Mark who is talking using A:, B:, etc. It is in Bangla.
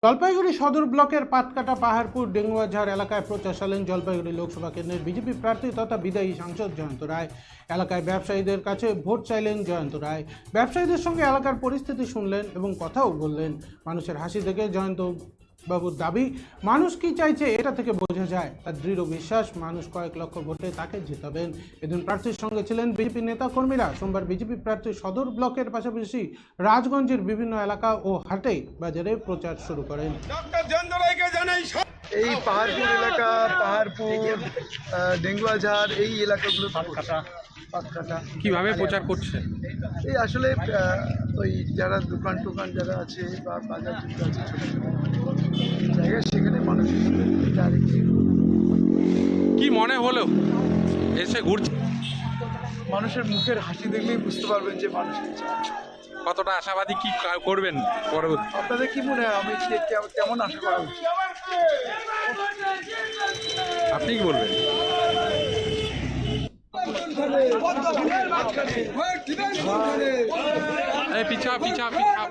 A: জলপাইগুড়ি সদর ব্লকের পাটকাটা পাহাড়পুর ডেঙ্গুয়াঝাড় এলাকায় প্রচার চালান জলপাইগুড়ি লোকসভা কেন্দ্রের বিজেপি প্রার্থী তথা বিদায়ী সাংসদ জয়ন্ত রায়। এলাকায় ব্যবসায়ীদের কাছে ভোট চাইলেন জয়ন্ত রায়। ব্যবসায়ীদের সঙ্গে এলাকার পরিস্থিতি শুনলেন এবং কথাও বললেন। মানুষের হাসি থেকে জয়ন্ত বাবুর দাবি, মানুষ কি চাইছে এটা থেকে বোঝা যায়। তার দৃঢ় বিশ্বাস, মানুষ কয়েক লক্ষ ভোটে তাকে জেতাবেন। এদিন প্রার্থীর সঙ্গে ছিলেন বিজেপি নেতা কর্মীরা। সোমবার বিজেপি প্রার্থী সদর ব্লকের পাশাপাশি রাজগঞ্জের বিভিন্ন এলাকা ও হাটে বাজারে প্রচার শুরু করেন।
B: এই পাহাড়পুর এলাকা, পাহাড়পুর ডেঙ্গুয়াঝাড় এই এলাকাগুলো পাটকাটা
C: কিভাবে প্রচার করছেন?
B: এই আসলে ওই যারা দোকান টোকান যারা আছে বা বাজার যুক্ত আছে ছোটো ছোটো জায়গায়, সেখানে মানুষের সাথে ডাইরেক্টলি
C: কি মনে হলো এসে ঘুরছে?
B: মানুষের মুখের হাসি দেখলেই বুঝতে পারবেন যে মানুষ কি চায়।
C: কতটা আশাবাদী, কি করবেন পরবর্তী?
B: আপনাদের কি মনে হয় আমি কেমন আশা করা উচিত?
C: আপনি কি বলবেন? পিছা পিছা পিছা